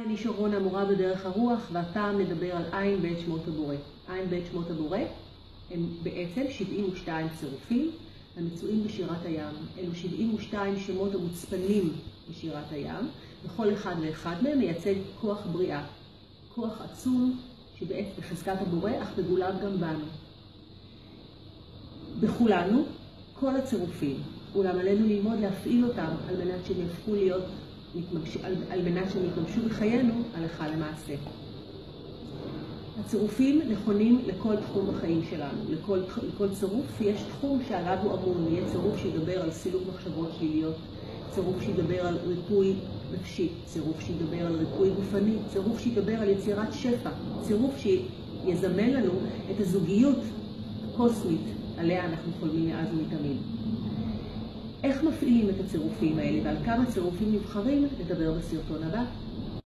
אני שרונה, מורה בדרך הרוח, והפעם נדבר על עין בית שמות הבורא. עין בית שמות הבורא הם בעצם 72 צירופים המצויים בשירת הים. אלו 72 שמות המוצפנים בשירת הים, וכל אחד ואחד מהם מייצג כוח בריאה. כוח עצום שבעצם בחזקת הבורא, אך מגולב גם בנו. בכולנו, כל הצירופים, אולם עלינו ללמוד להפעיל אותם על מנת שהם יהפכו להיות על מנת שהם יתממשו בחיינו הלכה למעשה. הצירופים נכונים לכל תחום בחיים שלנו. לכל צירוף יש תחום שעליו הוא אמון. יהיה צירוף שידבר על סילוק מחשבות שליליות, צירוף שידבר על ריפוי נפשי, צירוף שידבר על ריפוי גופני, צירוף שידבר על יצירת שפע, צירוף שיזמן לנו את הזוגיות הקוסמית עליה אנחנו חולמים מאז ומתמיד. איך מפעילים את הצירופים האלה ועל כמה צירופים נבחרים נדבר בסרטון הבא.